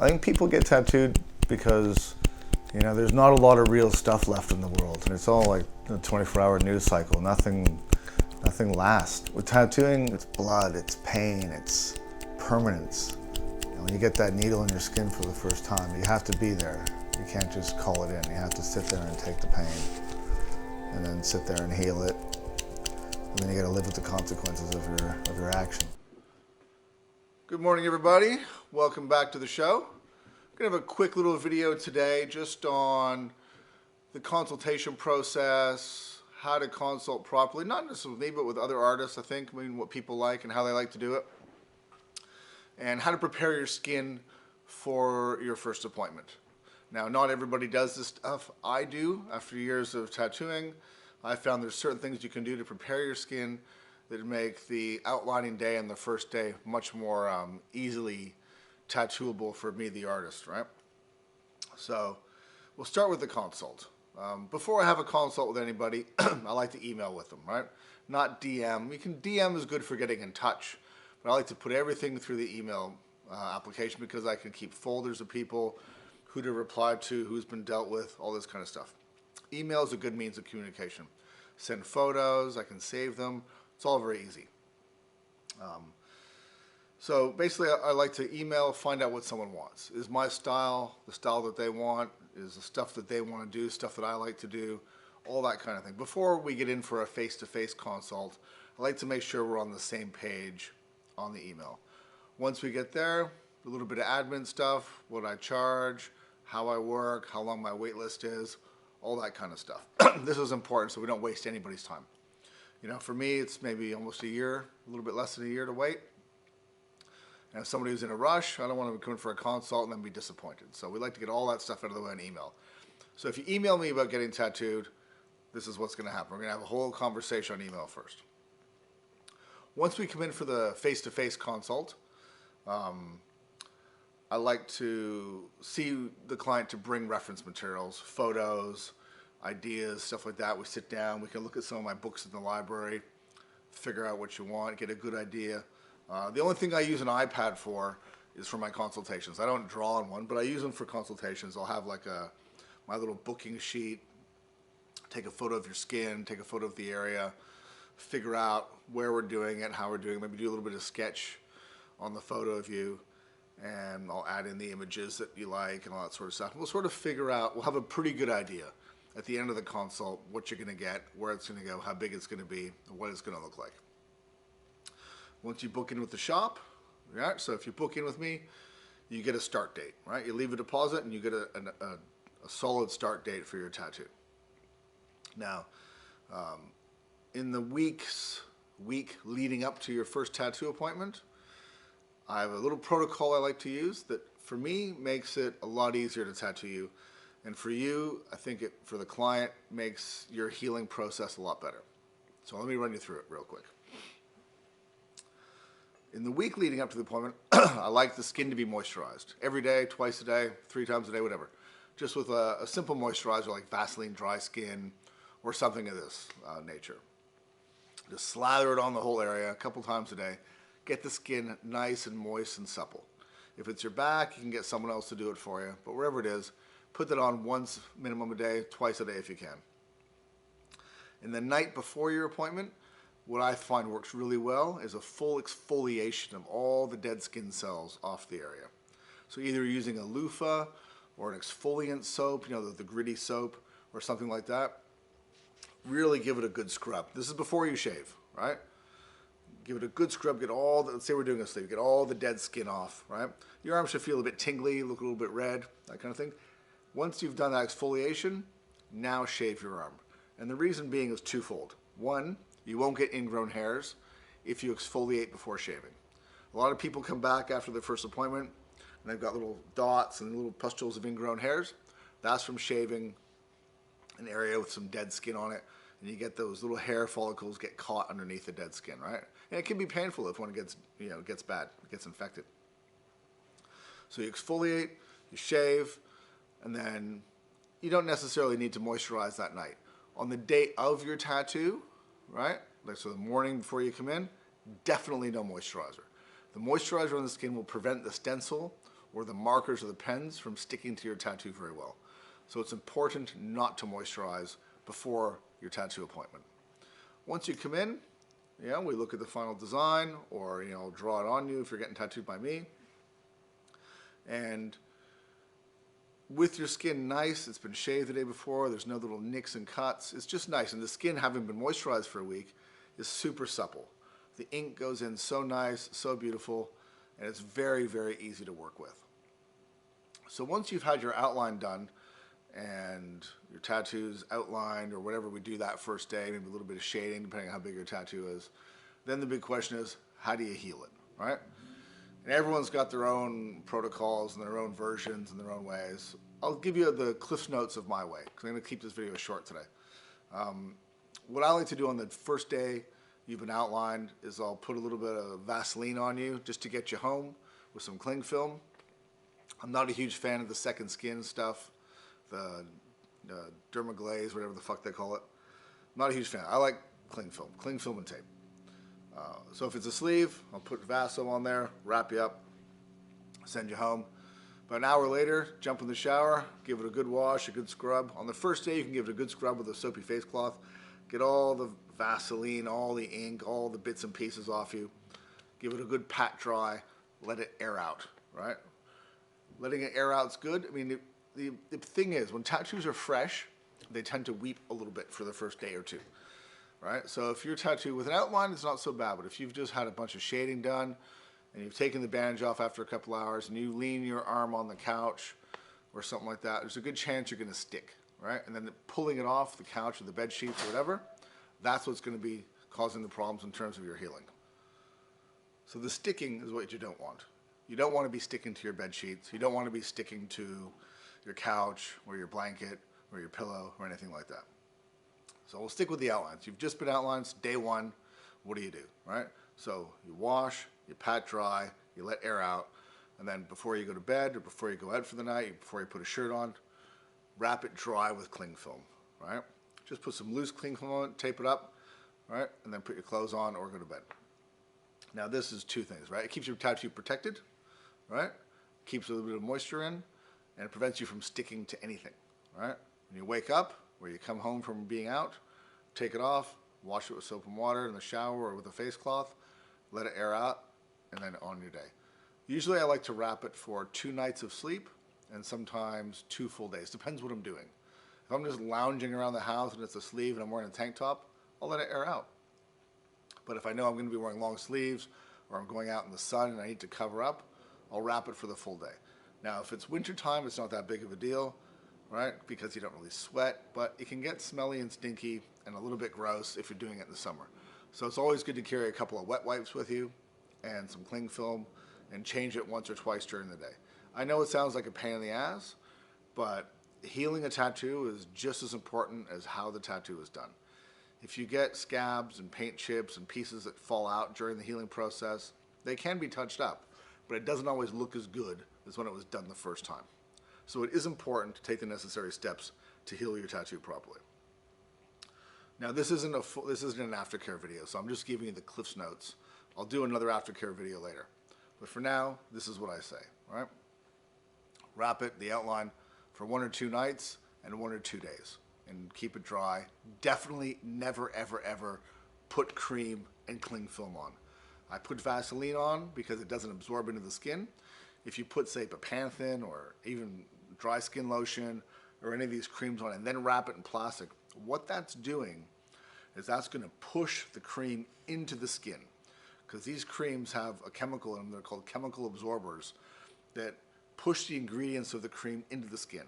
I think people get tattooed because, there's not a lot of real stuff left in the world. And it's all like a 24-hour news cycle. Nothing lasts. With tattooing, it's blood, it's pain, it's permanence. When you get that needle in your skin for the first time, you have to be there. You can't just call it in. You have to sit there and take the pain, and then sit there and heal it. And then you got to live with the consequences of your action. Good morning, everybody. Welcome back to the show. I'm going to have a quick little video today just on the consultation process, how to consult properly, not just with me, but with other artists, I think, what people like and how they like to do it, and how to prepare your skin for your first appointment. Now, not everybody does this stuff. I do. After years of tattooing, I found there's certain things you can do to prepare your skin that make the outlining day and the first day much more easily tattooable for me, the artist, right? So we'll start with the consult. Before I have a consult with anybody, I like to email with them, right? Not DM. DM is good for getting in touch, but I like to put everything through the email application because I can keep folders of people, who to reply to, who's been dealt with, all this kind of stuff. Email is a good means of communication. Send photos, I can save them. It's all very easy. So basically, I like to email, find out what someone wants. Is my style the style that they want? Is the stuff that they want to do stuff that I like to do? All that kind of thing. Before we get in for a face-to-face consult, I like to make sure we're on the same page on the email. Once we get there, a little bit of admin stuff, what I charge, how I work, how long my wait list is, all that kind of stuff. This is important so we don't waste anybody's time. For me, it's maybe almost a year, a little bit less than a year to wait. And if somebody who's in a rush, I don't want to come in for a consult and then be disappointed. So we like to get all that stuff out of the way in email. So if you email me about getting tattooed, this is what's going to happen. We're going to have a whole conversation on email first. Once we come in for the face-to-face consult, I like to see the client to bring reference materials, photos, ideas, stuff like that. We sit down, we can look at some of my books in the library, figure out what you want, get a good idea. The only thing I use an iPad for is for my consultations. I don't draw on one, but I use them for consultations. I'll have like my little booking sheet, take a photo of your skin, take a photo of the area, figure out where we're doing it, how we're doing it, maybe do a little bit of sketch on the photo of you, and I'll add in the images that you like and all that sort of stuff. We'll sort of figure out, we'll have a pretty good idea at the end of the consult what you're going to get, where it's going to go, how big it's going to be, and what it's going to look like. Once you book in with the shop, right? So if you book in with me, you get a start date, right? You leave a deposit and you get a solid start date for your tattoo. Now, in the week leading up to your first tattoo appointment, I have a little protocol I like to use that for me makes it a lot easier to tattoo you. And for you, I think it, for the client, makes your healing process a lot better. So let me run you through it real quick. In the week leading up to the appointment, I like the skin to be moisturized. Every day, twice a day, 3 times a day, whatever. Just with a simple moisturizer like Vaseline Dry Skin or something of this nature. Just slather it on the whole area a couple times a day. Get the skin nice and moist and supple. If it's your back, you can get someone else to do it for you. But wherever it is, put that on once minimum a day, twice a day if you can. And the night before your appointment, what I find works really well is a full exfoliation of all the dead skin cells off the area. So either using a loofah or an exfoliant soap, the gritty soap or something like that. Really give it a good scrub. This is before you shave, right? Give it a good scrub, get all the, let's say we're doing a sleeve, get all the dead skin off, right? Your arm should feel a bit tingly, look a little bit red, that kind of thing. Once you've done that exfoliation, now shave your arm. And the reason being is twofold. One, you won't get ingrown hairs if you exfoliate before shaving. A lot of people come back after their first appointment and they've got little dots and little pustules of ingrown hairs. That's from shaving an area with some dead skin on it, and you get those little hair follicles get caught underneath the dead skin, right? And it can be painful if one gets bad, gets infected. So you exfoliate, you shave, and then you don't necessarily need to moisturize that night. On the day of your tattoo, right? So the morning before you come in, definitely no moisturizer. The moisturizer on the skin will prevent the stencil or the markers or the pens from sticking to your tattoo very well. So it's important not to moisturize before your tattoo appointment. Once you come in, we look at the final design, or draw it on you if you're getting tattooed by me. And with your skin nice, it's been shaved the day before, there's no little nicks and cuts, it's just nice. And the skin, having been moisturized for a week, is super supple. The ink goes in so nice, so beautiful, and it's very, very easy to work with. So once you've had your outline done, and your tattoo's outlined, or whatever we do that first day, maybe a little bit of shading depending on how big your tattoo is, then the big question is, how do you heal it, right? And everyone's got their own protocols and their own versions and their own ways. I'll give you the Cliff Notes of my way, because I'm going to keep this video short today. What I like to do on the first day you've been outlined is I'll put a little bit of Vaseline on you just to get you home with some cling film. I'm not a huge fan of the second skin stuff, the dermaglaze, whatever the fuck they call it. I'm not a huge fan. I like cling film and tape. So if it's a sleeve, I'll put Vaso on there, wrap you up, send you home. About an hour later, jump in the shower, give it a good wash, a good scrub. On the first day, you can give it a good scrub with a soapy face cloth. Get all the Vaseline, all the ink, all the bits and pieces off you. Give it a good pat dry. Let it air out, right? Letting it air out is good. I mean, the thing is, when tattoos are fresh, they tend to weep a little bit for the first day or two, right? So if your tattoo with an outline, it's not so bad, but if you've just had a bunch of shading done and you've taken the bandage off after a couple hours and you lean your arm on the couch or something like that, there's a good chance you're going to stick, right? And then pulling it off the couch or the bed sheets or whatever, that's what's going to be causing the problems in terms of your healing. So the sticking is what you don't want. You don't want to be sticking to your bed sheets. You don't want to be sticking to your couch or your blanket or your pillow or anything like that. So we'll stick with the outlines. You've just been outlined, it's day one. What do you do, right? So you wash, you pat dry, you let air out, and then before you go to bed or before you go out for the night, before you put a shirt on, wrap it dry with cling film, right? Just put some loose cling film on it, tape it up, right? And then put your clothes on or go to bed. Now this is two things, right? It keeps your tattoo protected, right? Keeps a little bit of moisture in, and it prevents you from sticking to anything, right? When you wake up, or you come home from being out, take it off, wash it with soap and water in the shower or with a face cloth, let it air out, and then on your day. Usually I like to wrap it for 2 nights of sleep and sometimes 2 full days. Depends what I'm doing. If I'm just lounging around the house and it's a sleeve and I'm wearing a tank top, I'll let it air out. But if I know I'm going to be wearing long sleeves or I'm going out in the sun and I need to cover up, I'll wrap it for the full day. Now, if it's winter time, it's not that big of a deal, right? Because you don't really sweat, but it can get smelly and stinky and a little bit gross if you're doing it in the summer. So it's always good to carry a couple of wet wipes with you and some cling film and change it once or twice during the day. I know it sounds like a pain in the ass, but healing a tattoo is just as important as how the tattoo is done. If you get scabs and paint chips and pieces that fall out during the healing process, they can be touched up, but it doesn't always look as good as when it was done the first time. So it is important to take the necessary steps to heal your tattoo properly. Now this isn't an aftercare video, so I'm just giving you the Cliff's Notes. I'll do another aftercare video later. But for now, this is what I say, right? Wrap it, the outline, for 1 or 2 nights and 1 or 2 days. And keep it dry. Definitely never, ever, ever put cream and cling film on. I put Vaseline on because it doesn't absorb into the skin. If you put, say, Bepanthen or even dry skin lotion or any of these creams on and then wrap it in plastic, what that's doing is that's going to push the cream into the skin, because these creams have a chemical in them. They're called chemical absorbers that push the ingredients of the cream into the skin.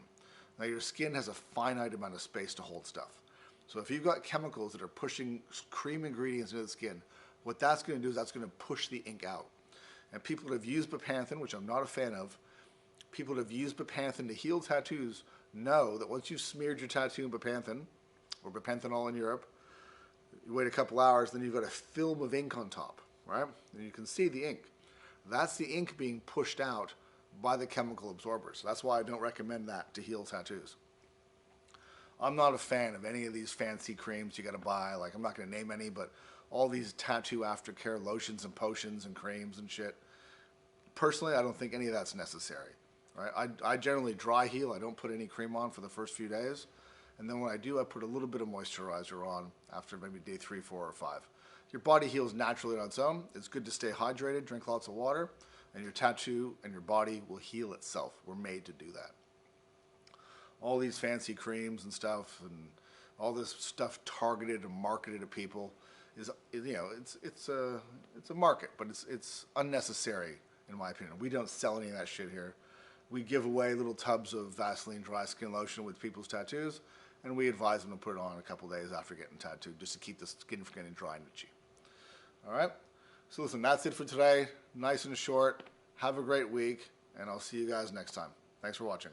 Now your skin has a finite amount of space to hold stuff. So if you've got chemicals that are pushing cream ingredients into the skin, what that's going to do is that's going to push the ink out. And people that have used Bepanthen, which I'm not a fan of, people that have used Bepanthen to heal tattoos know that once you've smeared your tattoo in Bepanthen, or Bepanthenol in Europe, you wait a couple hours, then you've got a film of ink on top, right? And you can see the ink. That's the ink being pushed out by the chemical absorbers. That's why I don't recommend that to heal tattoos. I'm not a fan of any of these fancy creams you gotta buy. Like, I'm not gonna name any, but all these tattoo aftercare lotions and potions and creams and shit. personally, I don't think any of that's necessary. Right? I generally dry heal. I don't put any cream on for the first few days. And then when I do, I put a little bit of moisturizer on after maybe day 3, 4, or 5. Your body heals naturally on its own. It's good to stay hydrated, drink lots of water, and your tattoo and your body will heal itself. We're made to do that. All these fancy creams and stuff and all this stuff targeted and marketed to people is, you know, it's a market, but it's unnecessary in my opinion. We don't sell any of that shit here. We give away little tubs of Vaseline dry skin lotion with people's tattoos, and we advise them to put it on a couple days after getting tattooed just to keep the skin from getting dry and itchy. All right? So listen, that's it for today. Nice and short. Have a great week, and I'll see you guys next time. Thanks for watching.